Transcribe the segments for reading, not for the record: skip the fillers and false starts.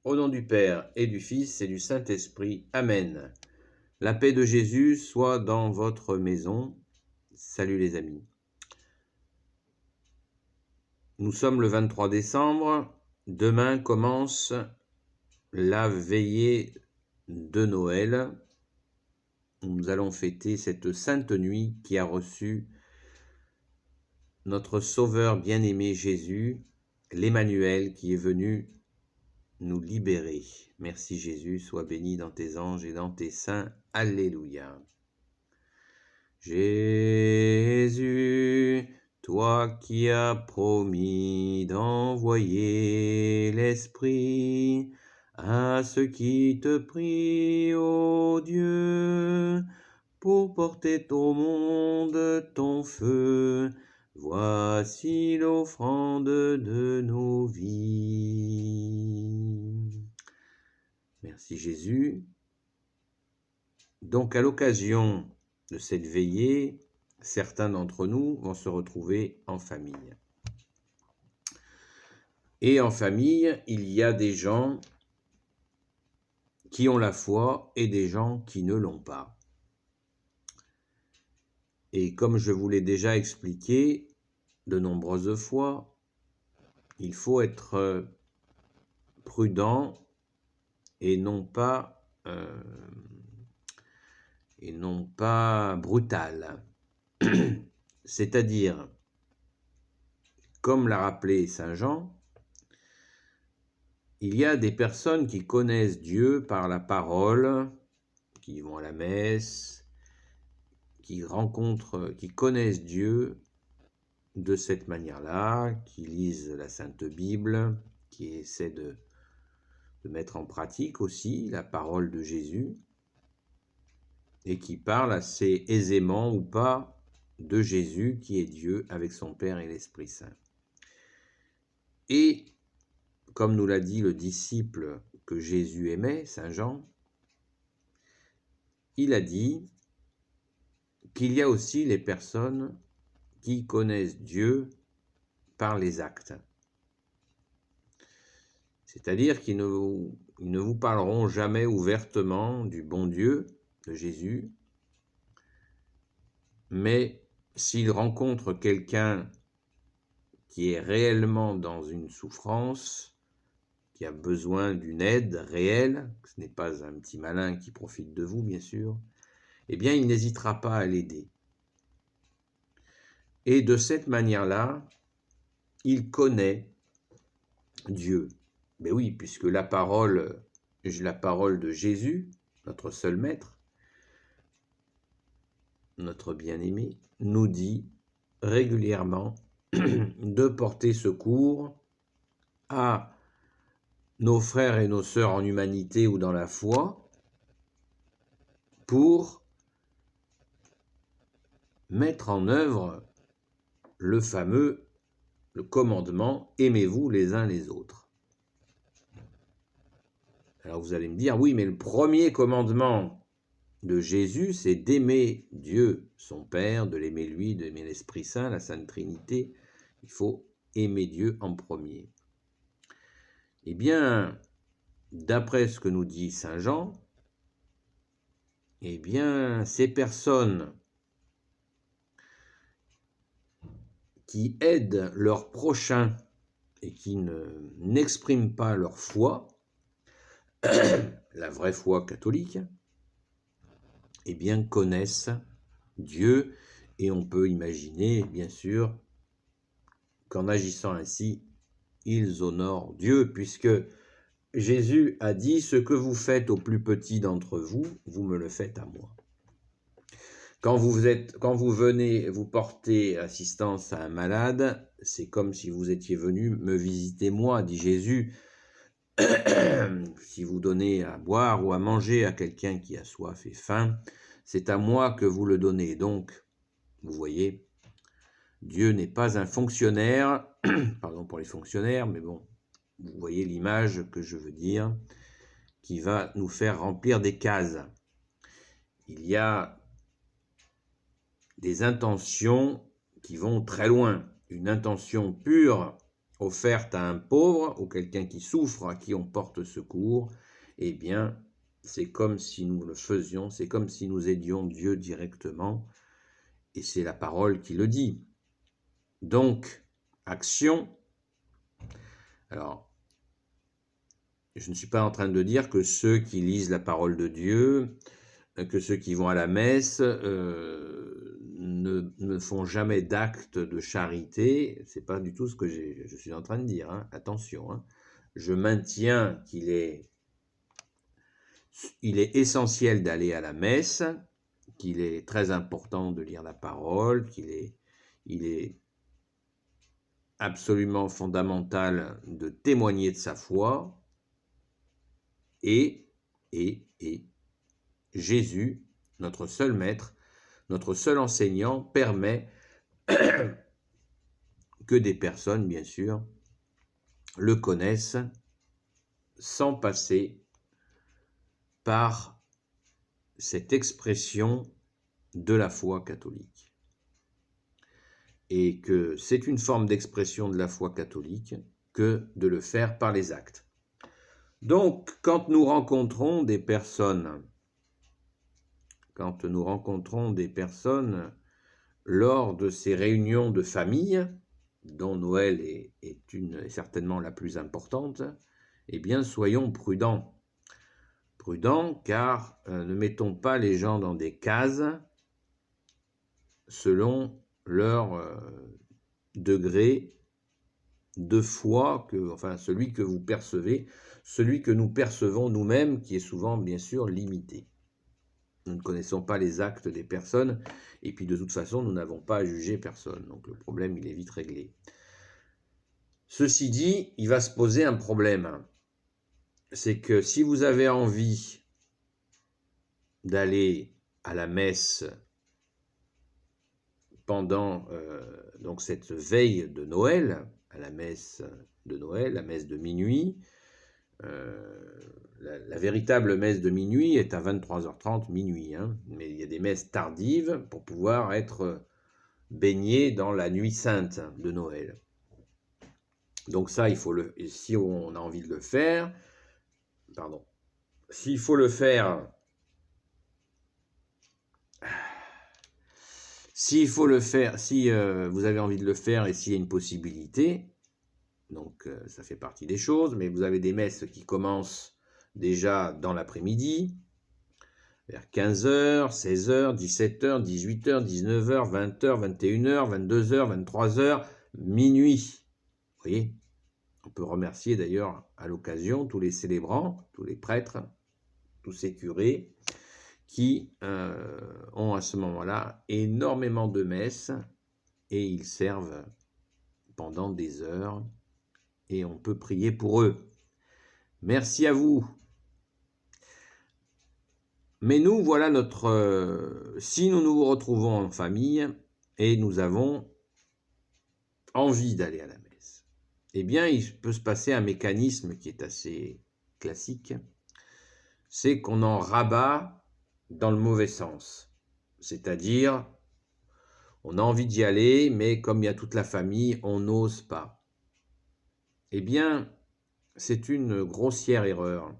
Au nom du Père et du Fils et du Saint-Esprit. Amen. La paix de Jésus soit dans votre maison. Salut les amis. Nous sommes le 23 décembre. Demain commence la veillée de Noël. Nous allons fêter cette sainte nuit qui a reçu notre Sauveur bien-aimé Jésus, l'Emmanuel qui est venu nous libérer. Merci Jésus, sois béni dans tes anges et dans tes saints. Alléluia. Jésus, toi qui as promis d'envoyer l'Esprit à ceux qui te prient, ô Dieu, pour porter au monde ton feu, voici l'offrande de nos vies. Merci Jésus. Donc à l'occasion de cette veillée, certains d'entre nous vont se retrouver en famille. Et en famille, il y a des gens qui ont la foi et des gens qui ne l'ont pas. Et comme je vous l'ai déjà expliqué de nombreuses fois, il faut être prudent et non pas brutal. C'est-à-dire, comme l'a rappelé Saint Jean, il y a des personnes qui connaissent Dieu par la parole, qui vont à la messe, qui connaissent Dieu de cette manière-là, qui lisent la Sainte Bible, qui essaient de mettre en pratique aussi la parole de Jésus, et qui parlent assez aisément ou pas de Jésus qui est Dieu avec son Père et l'Esprit Saint. Et comme nous l'a dit le disciple que Jésus aimait, Saint Jean, il a dit qu'il y a aussi les personnes qui connaissent Dieu par les actes. C'est-à-dire qu'ils ne vous parleront jamais ouvertement du bon Dieu, de Jésus, mais s'ils rencontrent quelqu'un qui est réellement dans une souffrance, qui a besoin d'une aide réelle, ce n'est pas un petit malin qui profite de vous, bien sûr, eh bien, il n'hésitera pas à l'aider. Et de cette manière-là, il connaît Dieu. Mais oui, puisque la parole de Jésus, notre seul maître, notre bien-aimé, nous dit régulièrement de porter secours à nos frères et nos sœurs en humanité ou dans la foi pour mettre en œuvre le commandement « Aimez-vous les uns les autres ». Alors vous allez me dire, oui, mais le premier commandement de Jésus, c'est d'aimer Dieu, son Père, de l'aimer lui, d'aimer l'Esprit Saint, la Sainte Trinité. Il faut aimer Dieu en premier. Eh bien, d'après ce que nous dit Saint Jean, eh bien, ces personnes qui aident leur prochain et qui n'expriment pas leur foi, la vraie foi catholique, eh bien, connaissent Dieu, et on peut imaginer, bien sûr, qu'en agissant ainsi, ils honorent Dieu, puisque Jésus a dit « Ce que vous faites au plus petit d'entre vous, vous me le faites à moi ». Quand vous venez vous porter assistance à un malade, c'est comme si vous étiez venu me visiter moi, dit Jésus. Si vous donnez à boire ou à manger à quelqu'un qui a soif et faim, c'est à moi que vous le donnez. Donc, vous voyez, Dieu n'est pas un fonctionnaire, pardon pour les fonctionnaires, mais bon, vous voyez l'image que je veux dire, qui va nous faire remplir des cases. Il y a des intentions qui vont très loin. Une intention pure offerte à un pauvre ou quelqu'un qui souffre, à qui on porte secours, eh bien, c'est comme si nous le faisions, c'est comme si nous aidions Dieu directement, et c'est la parole qui le dit. Donc, action. Alors, je ne suis pas en train de dire que ceux qui lisent la parole de Dieu, que ceux qui vont à la messe ne font jamais d'acte de charité. C'est pas du tout ce que je suis en train de dire, hein. Attention, hein. Je maintiens qu'il est essentiel d'aller à la messe, qu'il est très important de lire la parole, il est absolument fondamental de témoigner de sa foi, et Jésus, notre seul maître, notre seul enseignant, permet que des personnes, bien sûr, le connaissent sans passer par cette expression de la foi catholique. Et que c'est une forme d'expression de la foi catholique que de le faire par les actes. Donc, quand nous rencontrons des personnes lors de ces réunions de famille, dont Noël est certainement la plus importante, eh bien, soyons prudents. Prudents, car ne mettons pas les gens dans des cases selon leur degré de foi, celui que vous percevez, celui que nous percevons nous-mêmes, qui est souvent, bien sûr, limité. Nous ne connaissons pas les actes des personnes, et puis de toute façon, nous n'avons pas à juger personne. Donc le problème, il est vite réglé. Ceci dit, il va se poser un problème. C'est que si vous avez envie d'aller à la messe pendant donc cette veille de Noël, à la messe de Noël, la messe de minuit, la véritable messe de minuit est à 23h30, minuit, hein, mais il y a des messes tardives pour pouvoir être baigné dans la nuit sainte de Noël. Donc ça, si on a envie de le faire, s'il faut le faire, si vous avez envie de le faire et s'il y a une possibilité, donc ça fait partie des choses, mais vous avez des messes qui commencent déjà dans l'après-midi, vers 15h, 16h, 17h, 18h, 19h, 20h, 21h, 22h, 23h, minuit. Vous voyez, on peut remercier d'ailleurs à l'occasion tous les célébrants, tous les prêtres, tous ces curés qui ont à ce moment-là énormément de messes et ils servent pendant des heures et on peut prier pour eux. Merci à vous. Mais nous, voilà si nous nous retrouvons en famille et nous avons envie d'aller à la messe, eh bien, il peut se passer un mécanisme qui est assez classique, c'est qu'on en rabat dans le mauvais sens. C'est-à-dire, on a envie d'y aller, mais comme il y a toute la famille, on n'ose pas. Eh bien, c'est une grossière erreur.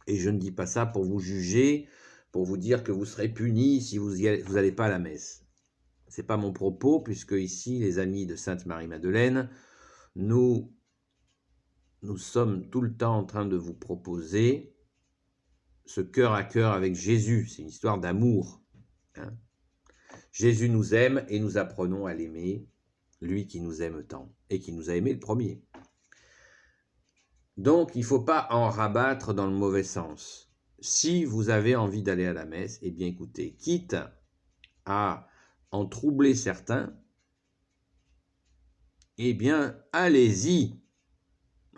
Et je ne dis pas ça pour vous juger, pour vous dire que vous serez punis si vous n'allez pas à la messe. Ce n'est pas mon propos, puisque ici, les amis de Sainte-Marie-Madeleine, nous sommes tout le temps en train de vous proposer ce cœur à cœur avec Jésus. C'est une histoire d'amour. Hein. Jésus nous aime et nous apprenons à l'aimer, lui qui nous aime tant et qui nous a aimé le premier. Donc, il ne faut pas en rabattre dans le mauvais sens. Si vous avez envie d'aller à la messe, eh bien écoutez, quitte à en troubler certains, eh bien allez-y.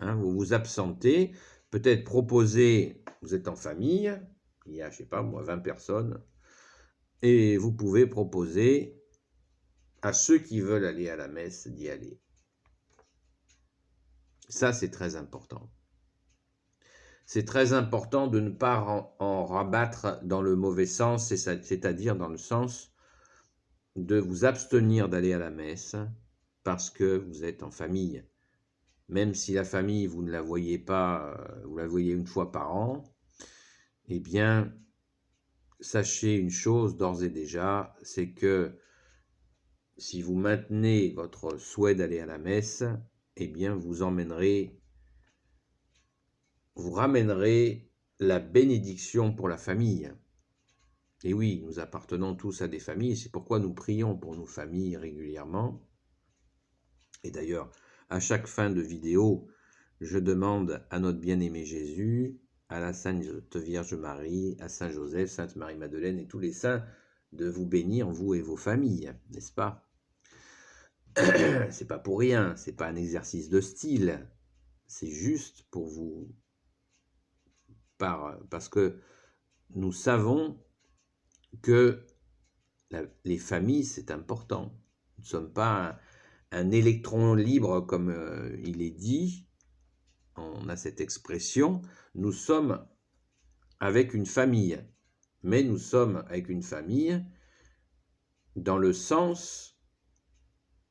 Hein, vous vous absentez, peut-être proposer, vous êtes en famille, il y a, 20 personnes, et vous pouvez proposer à ceux qui veulent aller à la messe d'y aller. Ça, c'est très important. C'est très important de ne pas en rabattre dans le mauvais sens, c'est-à-dire dans le sens de vous abstenir d'aller à la messe parce que vous êtes en famille. Même si la famille, vous ne la voyez pas, vous la voyez une fois par an, eh bien, sachez une chose d'ores et déjà, c'est que si vous maintenez votre souhait d'aller à la messe, eh bien, vous ramènerez la bénédiction pour la famille. Et oui, nous appartenons tous à des familles, c'est pourquoi nous prions pour nos familles régulièrement. Et d'ailleurs, à chaque fin de vidéo, je demande à notre bien-aimé Jésus, à la Sainte Vierge Marie, à Saint Joseph, Sainte Marie-Madeleine et tous les saints de vous bénir, vous et vos familles, n'est-ce pas? C'est pas pour rien, c'est pas un exercice de style, c'est juste pour vous, parce que nous savons que les familles, c'est important. Nous ne sommes pas un électron libre comme il est dit, on a cette expression, nous sommes avec une famille, mais nous sommes avec une famille dans le sens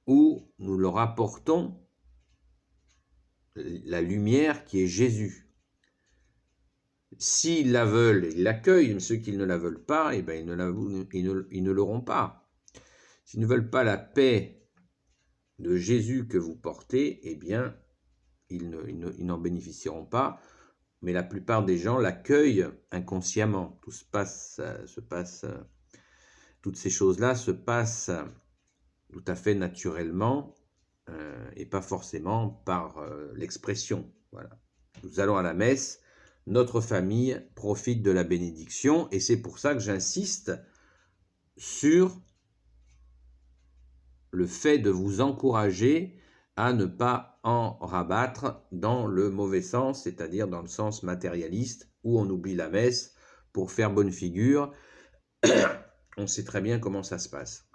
où nous leur apportons la lumière qui est Jésus. S'ils la veulent, ils l'accueillent, mais ceux qui ne la veulent pas, eh ben, ils ne l'auront pas. S'ils ne veulent pas la paix de Jésus que vous portez, eh bien, ils n'en bénéficieront pas. Mais la plupart des gens l'accueillent inconsciemment. Toutes ces choses-là se passent tout à fait naturellement et pas forcément par l'expression. Voilà. Nous allons à la messe, notre famille profite de la bénédiction et c'est pour ça que j'insiste sur le fait de vous encourager à ne pas en rabattre dans le mauvais sens, c'est-à-dire dans le sens matérialiste, où on oublie la messe pour faire bonne figure. On sait très bien comment ça se passe.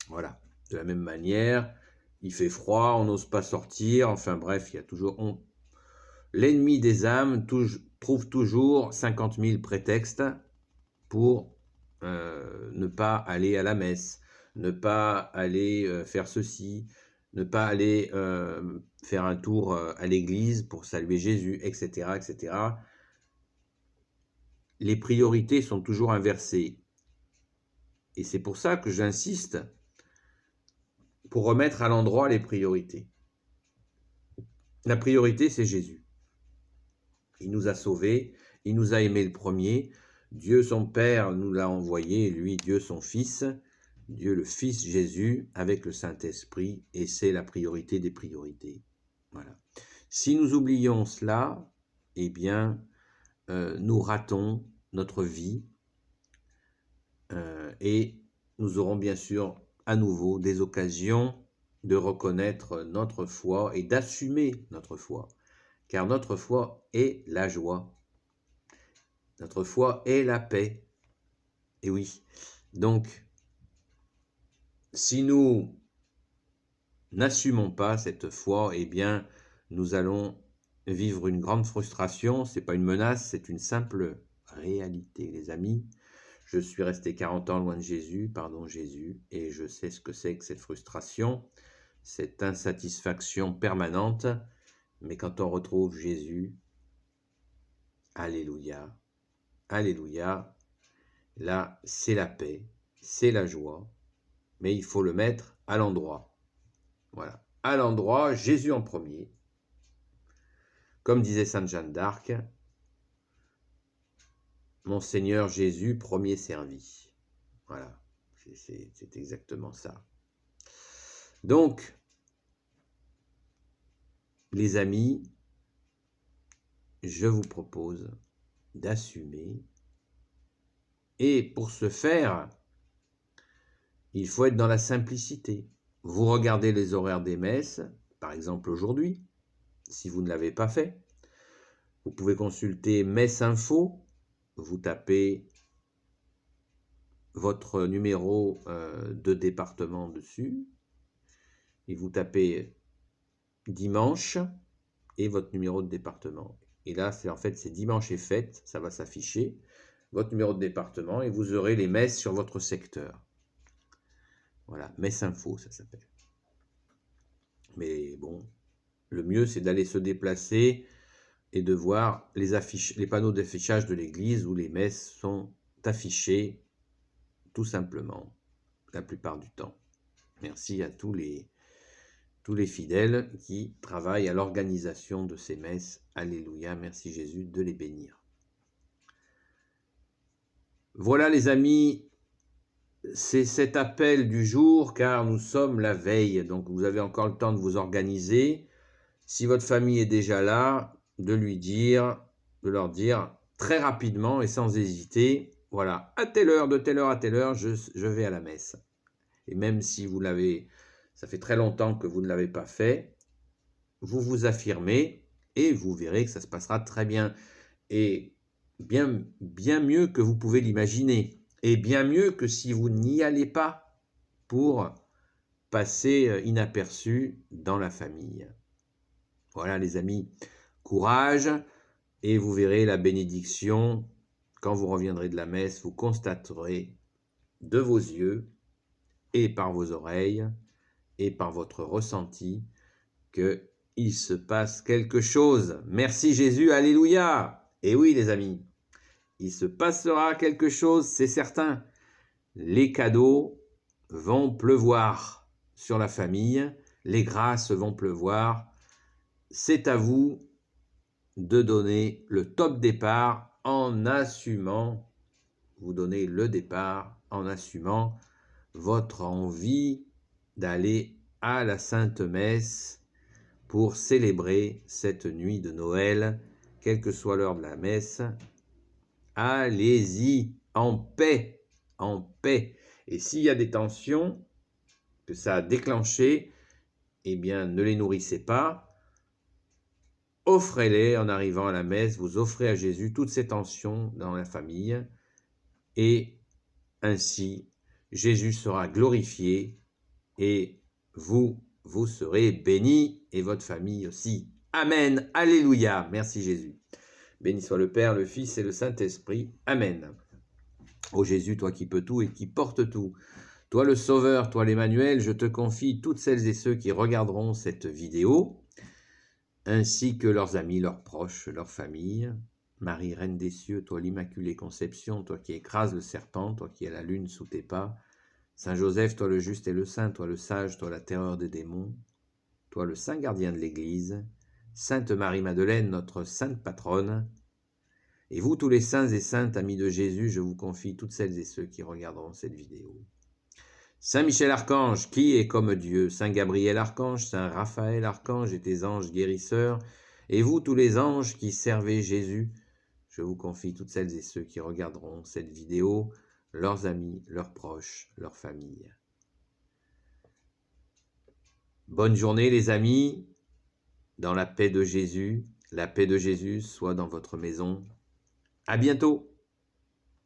Voilà. De la même manière, il fait froid, on n'ose pas sortir, enfin bref, il y a toujours... L'ennemi des âmes trouve toujours 50 000 prétextes pour ne pas aller à la messe, ne pas aller faire ceci, ne pas aller faire un tour à l'église pour saluer Jésus, etc., etc. Les priorités sont toujours inversées. Et c'est pour ça que j'insiste pour remettre à l'endroit les priorités. La priorité, c'est Jésus. Il nous a sauvés, il nous a aimés le premier. Dieu son Père nous l'a envoyé, lui, Dieu son Fils, Dieu le Fils Jésus, avec le Saint-Esprit, et c'est la priorité des priorités. Voilà. Si nous oublions cela, eh bien, nous ratons notre vie et nous aurons bien sûr à nouveau des occasions de reconnaître notre foi et d'assumer notre foi. Car notre foi est la joie. Notre foi est la paix. Et oui, donc, si nous n'assumons pas cette foi, eh bien, nous allons vivre une grande frustration. Ce n'est pas une menace, c'est une simple réalité, les amis. Je suis resté 40 ans loin de Jésus, pardon Jésus, et je sais ce que c'est que cette frustration, cette insatisfaction permanente. Mais quand on retrouve Jésus, alléluia, alléluia, là, c'est la paix, c'est la joie, mais il faut le mettre à l'endroit. Voilà, à l'endroit, Jésus en premier. Comme disait Sainte Jeanne d'Arc, mon Seigneur Jésus, premier servi. Voilà, c'est exactement ça. Donc, les amis, je vous propose d'assumer. Et pour ce faire, il faut être dans la simplicité. Vous regardez les horaires des messes, par exemple aujourd'hui, si vous ne l'avez pas fait. Vous pouvez consulter Messe Info, vous tapez votre numéro de département dessus, et vous tapez dimanche et votre numéro de département. Et là, c'est dimanche et fête, ça va s'afficher, votre numéro de département, et vous aurez les messes sur votre secteur. Voilà, Messe Info, ça s'appelle. Mais bon, le mieux, c'est d'aller se déplacer et de voir les panneaux d'affichage de l'église où les messes sont affichées, tout simplement, la plupart du temps. Merci à tous les fidèles qui travaillent à l'organisation de ces messes. Alléluia, merci Jésus de les bénir. Voilà les amis, c'est cet appel du jour car nous sommes la veille, donc vous avez encore le temps de vous organiser. Si votre famille est déjà là, de leur dire très rapidement et sans hésiter, voilà, à telle heure, de telle heure à telle heure, je vais à la messe. Et même si ça fait très longtemps que vous ne l'avez pas fait, vous vous affirmez et vous verrez que ça se passera très bien. Et bien mieux que vous pouvez l'imaginer. Et bien mieux que si vous n'y allez pas pour passer inaperçu dans la famille. Voilà les amis, courage et vous verrez la bénédiction. Quand vous reviendrez de la messe, vous constaterez de vos yeux et par vos oreilles et par votre ressenti qu'il se passe quelque chose. Merci Jésus, alléluia. Et oui les amis, il se passera quelque chose, c'est certain. Les cadeaux vont pleuvoir sur la famille, les grâces vont pleuvoir. C'est à vous de donner le top départ en assumant, vous donnez le départ en assumant votre envie d'aller à la Sainte Messe pour célébrer cette nuit de Noël, quelle que soit l'heure de la messe. Allez-y, en paix, en paix. Et s'il y a des tensions que ça a déclenchées, eh bien, ne les nourrissez pas. Offrez-les en arrivant à la messe. Vous offrez à Jésus toutes ces tensions dans la famille. Et ainsi, Jésus sera glorifié et vous serez bénis et votre famille aussi. Amen. Alléluia. Merci Jésus. Béni soit le Père, le Fils et le Saint-Esprit. Amen. Ô Jésus, toi qui peux tout et qui portes tout, toi le Sauveur, toi l'Emmanuel, je te confie toutes celles et ceux qui regarderont cette vidéo, ainsi que leurs amis, leurs proches, leurs familles. Marie, Reine des cieux, toi l'Immaculée Conception, toi qui écrases le serpent, toi qui as la lune sous tes pas. Saint Joseph, toi le juste et le saint, toi le sage, toi la terreur des démons, toi le saint gardien de l'Église. Sainte Marie-Madeleine, notre sainte patronne. Et vous, tous les saints et saintes, amis de Jésus, je vous confie toutes celles et ceux qui regarderont cette vidéo. Saint Michel Archange, qui est comme Dieu, Saint Gabriel Archange, Saint Raphaël Archange et tes anges guérisseurs, et vous tous les anges qui servez Jésus, je vous confie toutes celles et ceux qui regarderont cette vidéo, leurs amis, leurs proches, leurs familles. Bonne journée les amis, dans la paix de Jésus, la paix de Jésus soit dans votre maison. À bientôt.